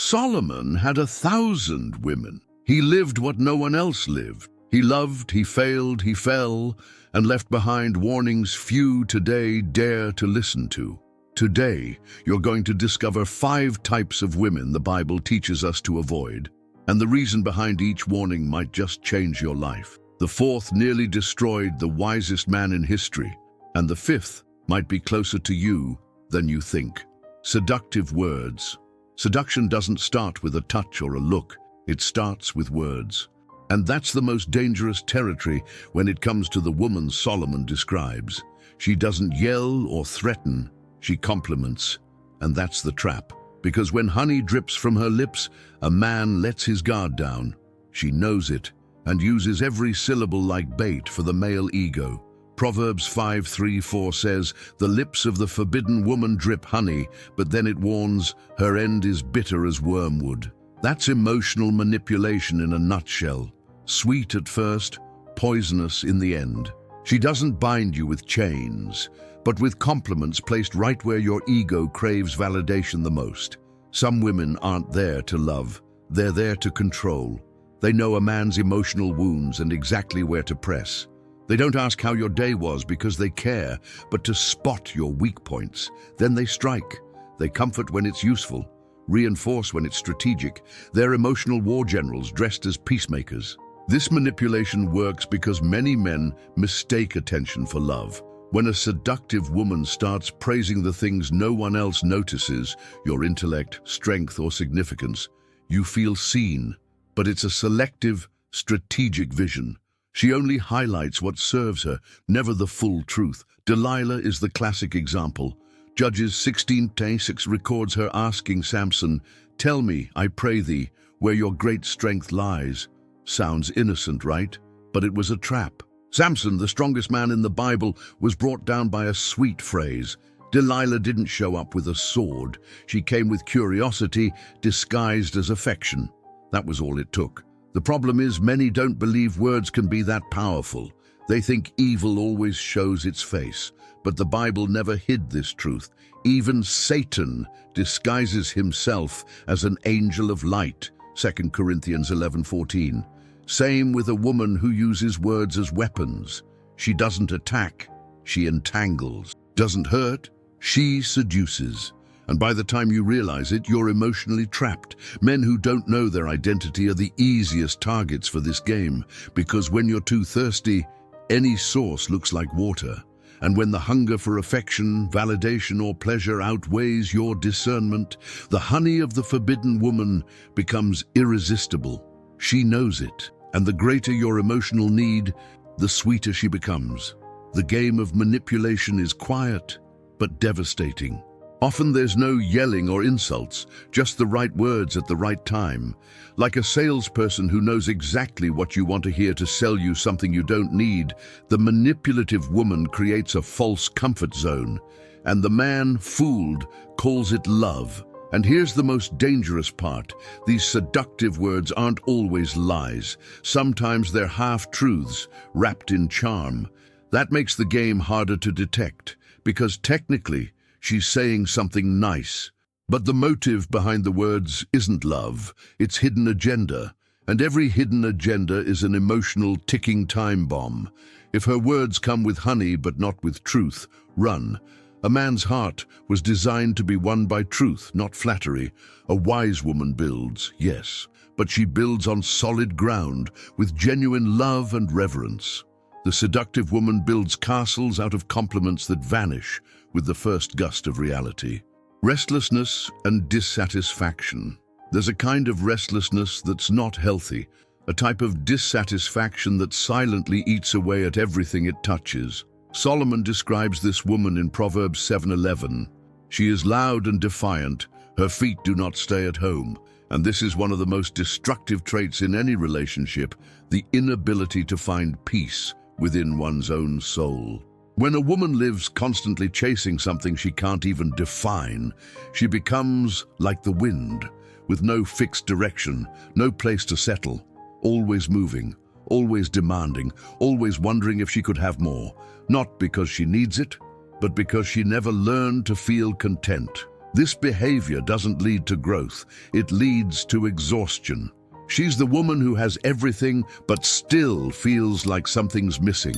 Solomon had 1,000 women. He lived what no one else lived. He loved, he failed, he fell, and left behind warnings few today dare to listen to. Today, you're going to discover 5 types of women the Bible teaches us to avoid, and the reason behind each warning might just change your life. The 4th nearly destroyed the wisest man in history, and the 5th might be closer to you than you think. Seductive words. Seduction doesn't start with a touch or a look, it starts with words. And that's the most dangerous territory when it comes to the woman Solomon describes. She doesn't yell or threaten, she compliments. And that's the trap, because when honey drips from her lips, a man lets his guard down. She knows it and uses every syllable like bait for the male ego. Proverbs 5:3-4 says, "The lips of the forbidden woman drip honey, but then it warns, her end is bitter as wormwood." That's emotional manipulation in a nutshell. Sweet at first, poisonous in the end. She doesn't bind you with chains, but with compliments placed right where your ego craves validation the most. Some women aren't there to love, they're there to control. They know a man's emotional wounds and exactly where to press. They don't ask how your day was because they care, but to spot your weak points. Then they strike. They comfort when it's useful, reinforce when it's strategic. They're emotional war generals dressed as peacemakers. This manipulation works because many men mistake attention for love. When a seductive woman starts praising the things no one else notices, your intellect, strength, or significance, you feel seen. But it's a selective, strategic vision. She only highlights what serves her, never the full truth. Delilah is the classic example. Judges 16:6 records her asking Samson, "Tell me, I pray thee, where your great strength lies." Sounds innocent, right? But it was a trap. Samson, the strongest man in the Bible, was brought down by a sweet phrase. Delilah didn't show up with a sword. She came with curiosity disguised as affection. That was all it took. The problem is many don't believe words can be that powerful. They think evil always shows its face. But the Bible never hid this truth. Even Satan disguises himself as an angel of light. 2 Corinthians 11:14. Same with a woman who uses words as weapons. She doesn't attack, she entangles. Doesn't hurt, she seduces. And by the time you realize it, you're emotionally trapped. Men who don't know their identity are the easiest targets for this game, because when you're too thirsty, any source looks like water. And when the hunger for affection, validation, or pleasure outweighs your discernment, the honey of the forbidden woman becomes irresistible. She knows it, and the greater your emotional need, the sweeter she becomes. The game of manipulation is quiet, but devastating. Often there's no yelling or insults, just the right words at the right time. Like a salesperson who knows exactly what you want to hear to sell you something you don't need, the manipulative woman creates a false comfort zone, and the man, fooled, calls it love. And here's the most dangerous part. These seductive words aren't always lies. Sometimes they're half-truths, wrapped in charm. That makes the game harder to detect, because technically, she's saying something nice. But the motive behind the words isn't love, it's hidden agenda. And every hidden agenda is an emotional ticking time bomb. If her words come with honey but not with truth, run. A man's heart was designed to be won by truth, not flattery. A wise woman builds, yes, but she builds on solid ground with genuine love and reverence. The seductive woman builds castles out of compliments that vanish with the first gust of reality. Restlessness and dissatisfaction. There's a kind of restlessness that's not healthy, a type of dissatisfaction that silently eats away at everything it touches. Solomon describes this woman in Proverbs 7:11. She is loud and defiant, her feet do not stay at home. And this is one of the most destructive traits in any relationship, the inability to find peace within one's own soul. When a woman lives constantly chasing something she can't even define, she becomes like the wind, with no fixed direction, no place to settle, always moving, always demanding, always wondering if she could have more, not because she needs it, but because she never learned to feel content. This behavior doesn't lead to growth, it leads to exhaustion. She's the woman who has everything but still feels like something's missing,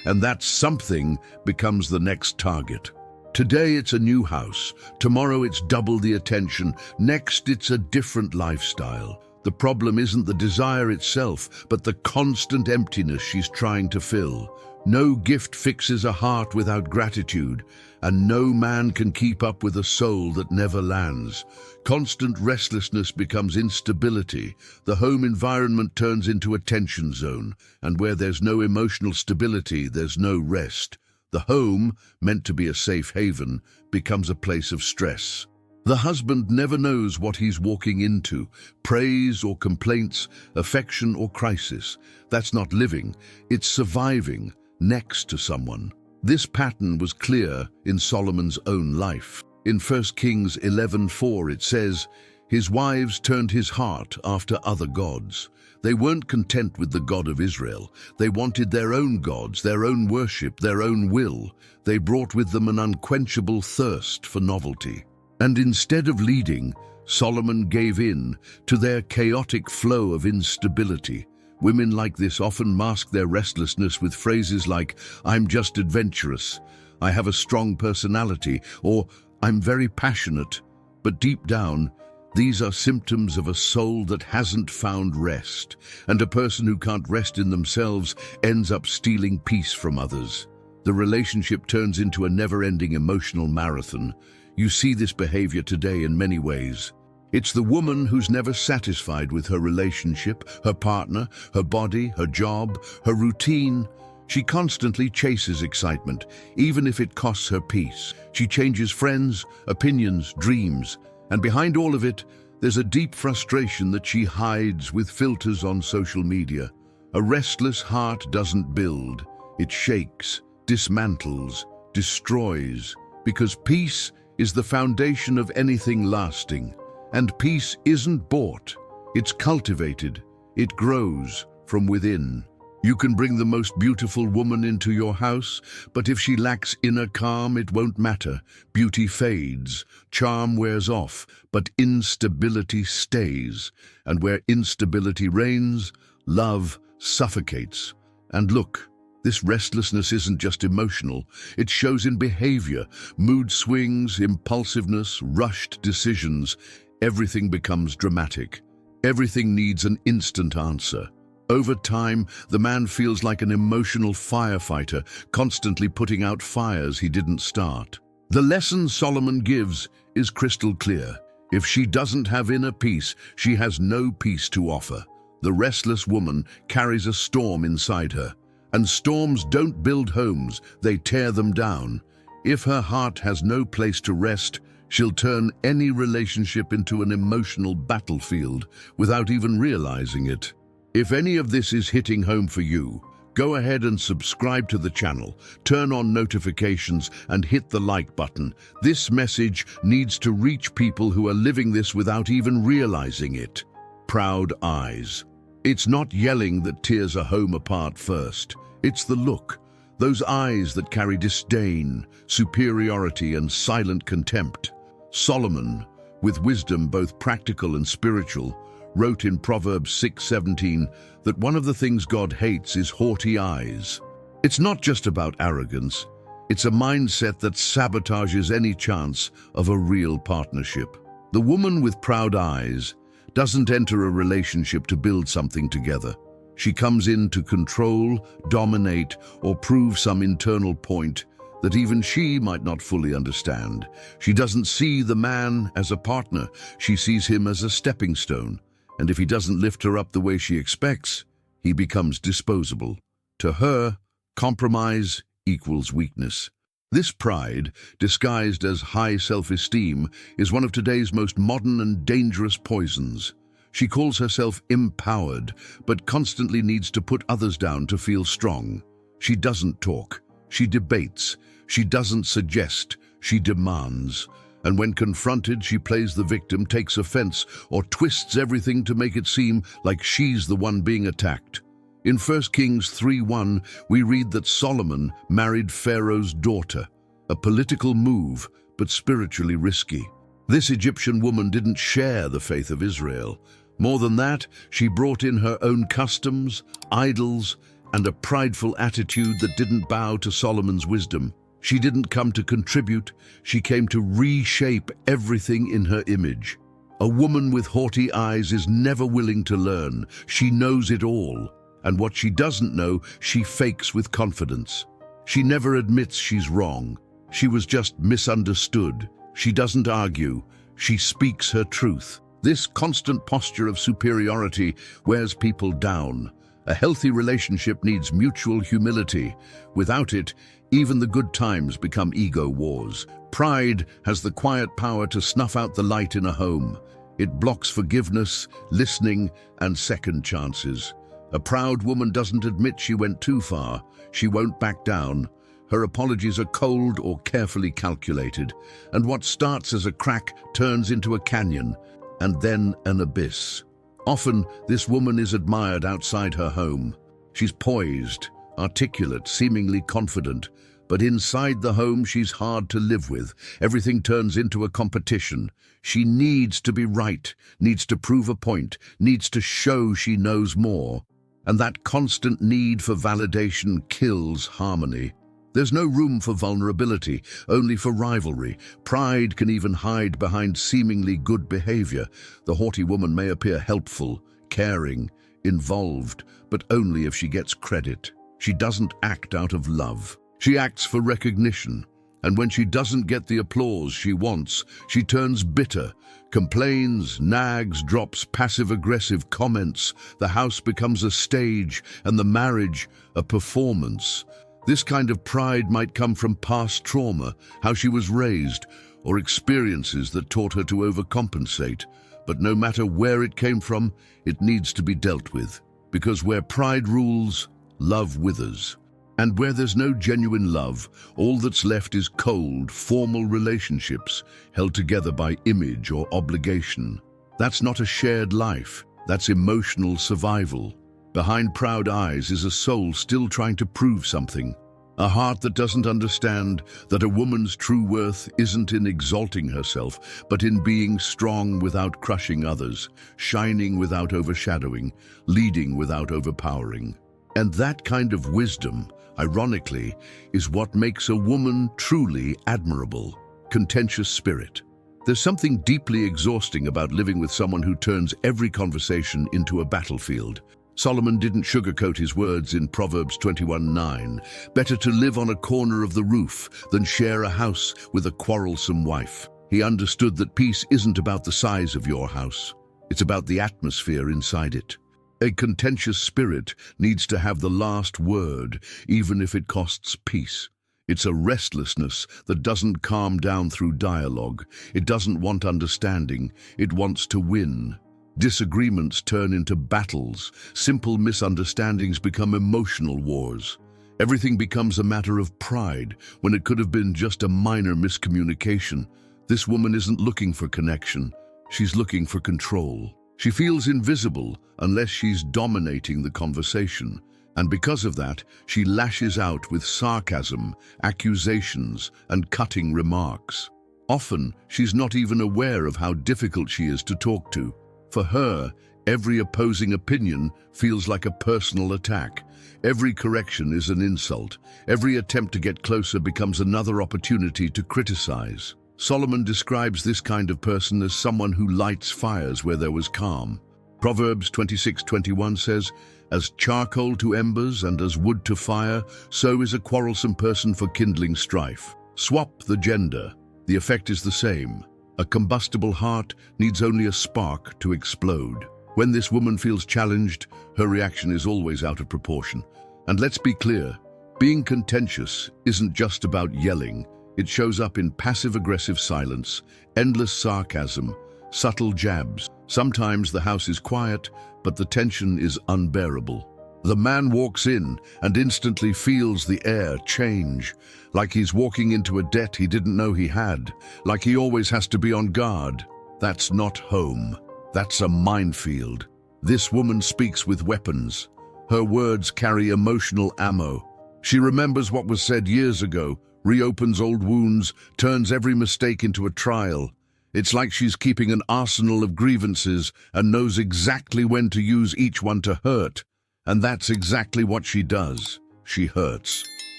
and that something becomes the next target. Today it's a new house, tomorrow it's double the attention, next it's a different lifestyle. The problem isn't the desire itself, but the constant emptiness she's trying to fill. No gift fixes a heart without gratitude, and no man can keep up with a soul that never lands. Constant restlessness becomes instability. The home environment turns into a tension zone, and where there's no emotional stability, there's no rest. The home, meant to be a safe haven, becomes a place of stress. The husband never knows what he's walking into, praise or complaints, affection or crisis. That's not living, it's surviving next to someone. This pattern was clear in Solomon's own life. In 1 Kings 11:4 it says, "His wives turned his heart after other gods." They weren't content with the God of Israel. They wanted their own gods, their own worship, their own will. They brought with them an unquenchable thirst for novelty. And instead of leading, Solomon gave in to their chaotic flow of instability. Women like this often mask their restlessness with phrases like, "I'm just adventurous," "I have a strong personality," or "I'm very passionate." But deep down, these are symptoms of a soul that hasn't found rest, and a person who can't rest in themselves ends up stealing peace from others. The relationship turns into a never-ending emotional marathon. You see this behavior today in many ways. It's the woman who's never satisfied with her relationship, her partner, her body, her job, her routine. She constantly chases excitement, even if it costs her peace. She changes friends, opinions, dreams, and behind all of it, there's a deep frustration that she hides with filters on social media. A restless heart doesn't build, it shakes, dismantles, destroys, because peace is the foundation of anything lasting. And peace isn't bought, it's cultivated, it grows from within. You can bring the most beautiful woman into your house, but if she lacks inner calm, it won't matter. Beauty fades, charm wears off, but instability stays. And where instability reigns, love suffocates. And look, this restlessness isn't just emotional, it shows in behavior, mood swings, impulsiveness, rushed decisions. Everything becomes dramatic. Everything needs an instant answer. Over time, the man feels like an emotional firefighter, constantly putting out fires he didn't start. The lesson Solomon gives is crystal clear. If she doesn't have inner peace, she has no peace to offer. The restless woman carries a storm inside her. And storms don't build homes, they tear them down. If her heart has no place to rest, she'll turn any relationship into an emotional battlefield without even realizing it. If any of this is hitting home for you, go ahead and subscribe to the channel, turn on notifications, and hit the like button. This message needs to reach people who are living this without even realizing it. Proud eyes. It's not yelling that tears a home apart first. It's the look. Those eyes that carry disdain, superiority, and silent contempt. Solomon, with wisdom both practical and spiritual, wrote in Proverbs 6:17 that one of the things God hates is haughty eyes. It's not just about arrogance. It's a mindset that sabotages any chance of a real partnership. The woman with proud eyes doesn't enter a relationship to build something together. She comes in to control, dominate, or prove some internal point that even she might not fully understand. She doesn't see the man as a partner. She sees him as a stepping stone. And if he doesn't lift her up the way she expects, he becomes disposable. To her, compromise equals weakness. This pride, disguised as high self-esteem, is one of today's most modern and dangerous poisons. She calls herself empowered, but constantly needs to put others down to feel strong. She doesn't talk. She debates. She doesn't suggest. She demands. And when confronted, she plays the victim, takes offense, or twists everything to make it seem like she's the one being attacked. In 1 Kings 3:1, we read that Solomon married Pharaoh's daughter, a political move, but spiritually risky. This Egyptian woman didn't share the faith of Israel. More than that, she brought in her own customs, idols, and a prideful attitude that didn't bow to Solomon's wisdom. She didn't come to contribute, she came to reshape everything in her image. A woman with haughty eyes is never willing to learn. She knows it all, and what she doesn't know, she fakes with confidence. She never admits she's wrong. She was just misunderstood. She doesn't argue. She speaks her truth. This constant posture of superiority wears people down. A healthy relationship needs mutual humility. Without it, even the good times become ego wars. Pride has the quiet power to snuff out the light in a home. It blocks forgiveness, listening, and second chances. A proud woman doesn't admit she went too far. She won't back down. Her apologies are cold or carefully calculated, and what starts as a crack turns into a canyon, and then an abyss. Often, this woman is admired outside her home. She's poised, articulate, seemingly confident, but inside the home she's hard to live with. Everything turns into a competition. She needs to be right, needs to prove a point, needs to show she knows more. And that constant need for validation kills harmony. There's no room for vulnerability, only for rivalry. Pride can even hide behind seemingly good behavior. The haughty woman may appear helpful, caring, involved, but only if she gets credit. She doesn't act out of love. She acts for recognition. And when she doesn't get the applause she wants, she turns bitter, complains, nags, drops passive-aggressive comments. The house becomes a stage and the marriage a performance. This kind of pride might come from past trauma, how she was raised, or experiences that taught her to overcompensate. But no matter where it came from, it needs to be dealt with. Because where pride rules, love withers. And where there's no genuine love, all that's left is cold, formal relationships held together by image or obligation. That's not a shared life, that's emotional survival. Behind proud eyes is a soul still trying to prove something. A heart that doesn't understand that a woman's true worth isn't in exalting herself, but in being strong without crushing others, shining without overshadowing, leading without overpowering. And that kind of wisdom, ironically, is what makes a woman truly admirable. Contentious spirit. There's something deeply exhausting about living with someone who turns every conversation into a battlefield. Solomon didn't sugarcoat his words in Proverbs 21:9. Better to live on a corner of the roof than share a house with a quarrelsome wife. He understood that peace isn't about the size of your house. It's about the atmosphere inside it. A contentious spirit needs to have the last word, even if it costs peace. It's a restlessness that doesn't calm down through dialogue. It doesn't want understanding. It wants to win. Disagreements turn into battles. Simple misunderstandings become emotional wars. Everything becomes a matter of pride when it could have been just a minor miscommunication. This woman isn't looking for connection. She's looking for control. She feels invisible unless she's dominating the conversation. And because of that, she lashes out with sarcasm, accusations, and cutting remarks. Often, she's not even aware of how difficult she is to talk to. For her, every opposing opinion feels like a personal attack. Every correction is an insult. Every attempt to get closer becomes another opportunity to criticize. Solomon describes this kind of person as someone who lights fires where there was calm. Proverbs 26:21 says, "As charcoal to embers and as wood to fire, so is a quarrelsome person for kindling strife." Swap the gender. The effect is the same. A combustible heart needs only a spark to explode. When this woman feels challenged, her reaction is always out of proportion. And let's be clear, being contentious isn't just about yelling. It shows up in passive-aggressive silence, endless sarcasm, subtle jabs. Sometimes the house is quiet, but the tension is unbearable. The man walks in and instantly feels the air change, like he's walking into a debt he didn't know he had, like he always has to be on guard. That's not home. That's a minefield. This woman speaks with weapons. Her words carry emotional ammo. She remembers what was said years ago, reopens old wounds, turns every mistake into a trial. It's like she's keeping an arsenal of grievances and knows exactly when to use each one to hurt. And that's exactly what she does. She hurts.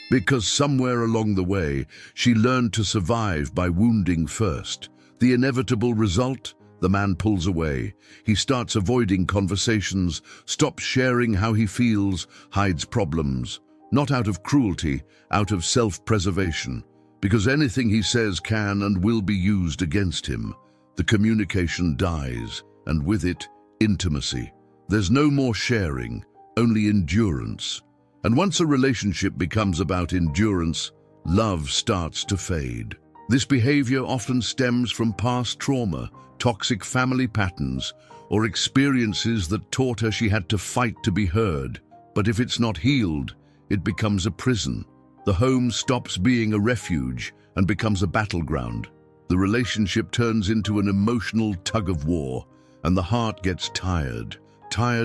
Because somewhere along the way, she learned to survive by wounding first. The inevitable result? The man pulls away. He starts avoiding conversations, stops sharing how he feels, hides problems. Not out of cruelty, out of self-preservation. Because anything he says can and will be used against him. The communication dies, and with it, intimacy. There's no more sharing, only endurance. And once a relationship becomes about endurance, love starts to fade. This behavior often stems from past trauma, toxic family patterns, or experiences that taught her she had to fight to be heard. But if it's not healed, it becomes a prison. The home stops being a refuge and becomes a battleground. The relationship turns into an emotional tug-of-war, and the heart gets tired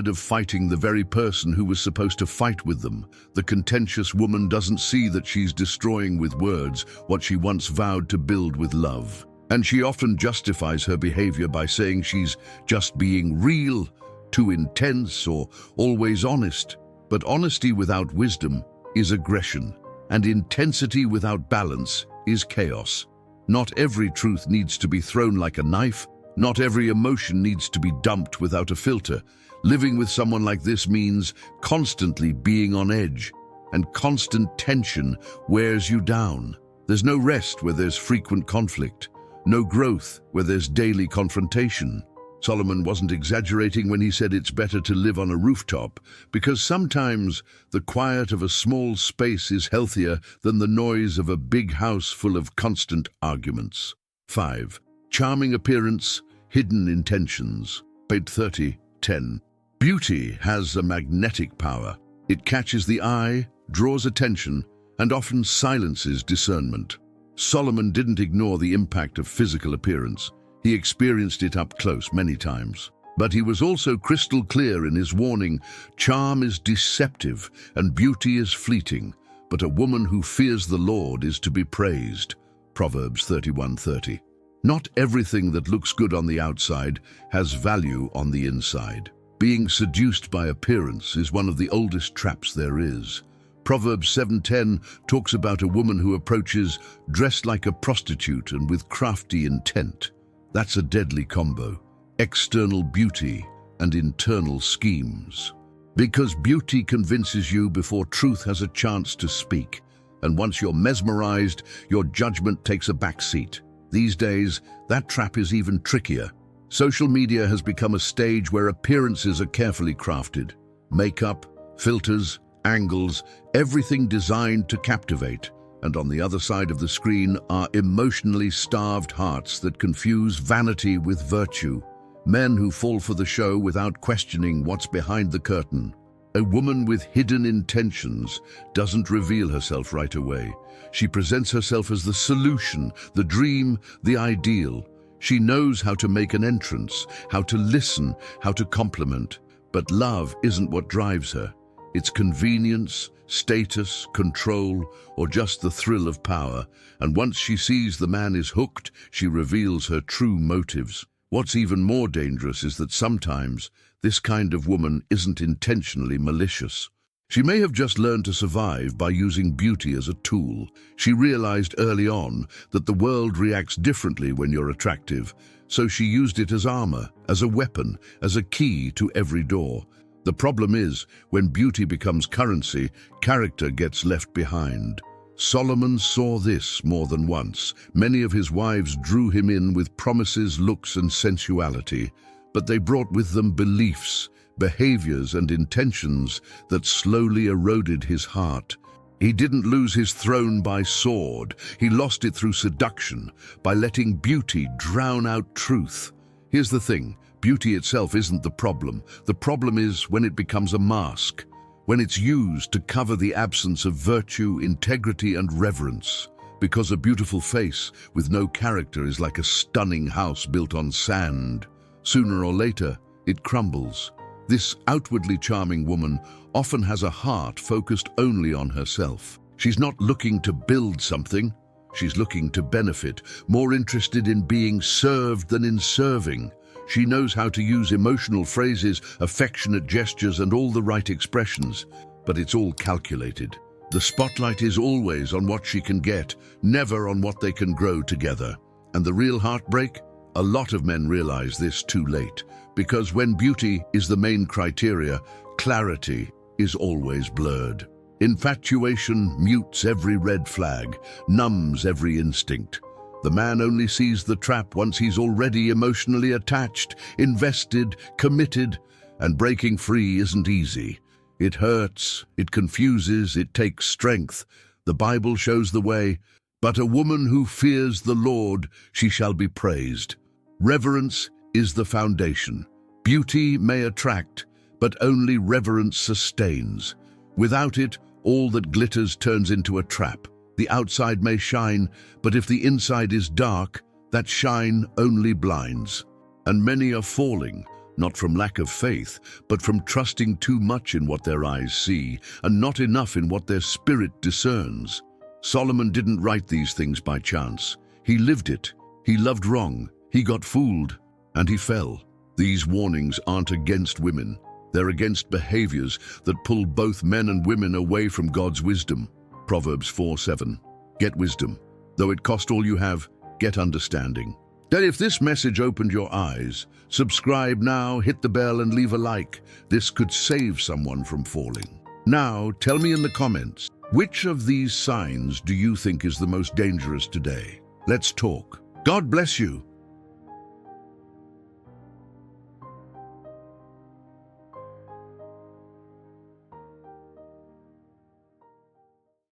of fighting the very person who was supposed to fight with them. The contentious woman doesn't see that she's destroying with words what she once vowed to build with love. And she often justifies her behavior by saying she's just being real, too intense, or always honest. But honesty without wisdom is aggression. And intensity without balance is chaos. Not every truth needs to be thrown like a knife. Not every emotion needs to be dumped without a filter. Living with someone like this means constantly being on edge, and constant tension wears you down. There's no rest where there's frequent conflict, no growth where there's daily confrontation. Solomon wasn't exaggerating when he said it's better to live on a rooftop, because sometimes the quiet of a small space is healthier than the noise of a big house full of constant arguments. 5. Charming appearance, hidden intentions. Page 30, 10. Beauty has a magnetic power. It catches the eye, draws attention, and often silences discernment. Solomon didn't ignore the impact of physical appearance. He experienced it up close many times. But he was also crystal clear in his warning: charm is deceptive and beauty is fleeting, but a woman who fears the Lord is to be praised. Proverbs 31:30. Not everything that looks good on the outside has value on the inside. Being seduced by appearance is one of the oldest traps there is. Proverbs 7:10 talks about a woman who approaches dressed like a prostitute and with crafty intent. That's a deadly combo. External beauty and internal schemes. Because beauty convinces you before truth has a chance to speak. And once you're mesmerized, your judgment takes a back seat. These days, that trap is even trickier. Social media has become a stage where appearances are carefully crafted. Makeup, filters, angles, everything designed to captivate. And on the other side of the screen are emotionally starved hearts that confuse vanity with virtue. Men who fall for the show without questioning what's behind the curtain. A woman with hidden intentions doesn't reveal herself right away. She presents herself as the solution, the dream, the ideal. She knows how to make an entrance, how to listen, how to compliment. But love isn't what drives her. It's convenience, status, control, or just the thrill of power. And once she sees the man is hooked, she reveals her true motives. What's even more dangerous is that sometimes this kind of woman isn't intentionally malicious. She may have just learned to survive by using beauty as a tool. She realized early on that the world reacts differently when you're attractive, so she used it as armor, as a weapon, as a key to every door. The problem is, when beauty becomes currency, character gets left behind. Solomon saw this more than once. Many of his wives drew him in with promises, looks, and sensuality, but they brought with them beliefs, behaviors, and intentions that slowly eroded his heart. He didn't lose his throne by sword. He lost it through seduction, by letting beauty drown out truth. Here's the thing. Beauty itself isn't the problem. The problem is when it becomes a mask, when it's used to cover the absence of virtue, integrity, and reverence. Because a beautiful face with no character is like a stunning house built on sand. Sooner or later, it crumbles. This outwardly charming woman often has a heart focused only on herself. She's not looking to build something. She's looking to benefit, more interested in being served than in serving. She knows how to use emotional phrases, affectionate gestures, and all the right expressions, but it's all calculated. The spotlight is always on what she can get, never on what they can grow together. And the real heartbreak? A lot of men realize this too late, because when beauty is the main criteria, clarity is always blurred. Infatuation mutes every red flag, numbs every instinct. The man only sees the trap once he's already emotionally attached, invested, committed, and breaking free isn't easy. It hurts, it confuses, it takes strength. The Bible shows the way. But a woman who fears the Lord, she shall be praised. Reverence is the foundation. Beauty may attract, but only reverence sustains. Without it, all that glitters turns into a trap. The outside may shine, but if the inside is dark, that shine only blinds. And many are falling, not from lack of faith, but from trusting too much in what their eyes see, and not enough in what their spirit discerns. Solomon didn't write these things by chance. He lived it. He loved wrong. He got fooled, and he fell. These warnings aren't against women. They're against behaviors that pull both men and women away from God's wisdom. Proverbs 4:7. Get wisdom. Though it cost all you have, get understanding. Then if this message opened your eyes, subscribe now, hit the bell, and leave a like. This could save someone from falling. Now, tell me in the comments, which of these signs do you think is the most dangerous today? Let's talk. God bless you.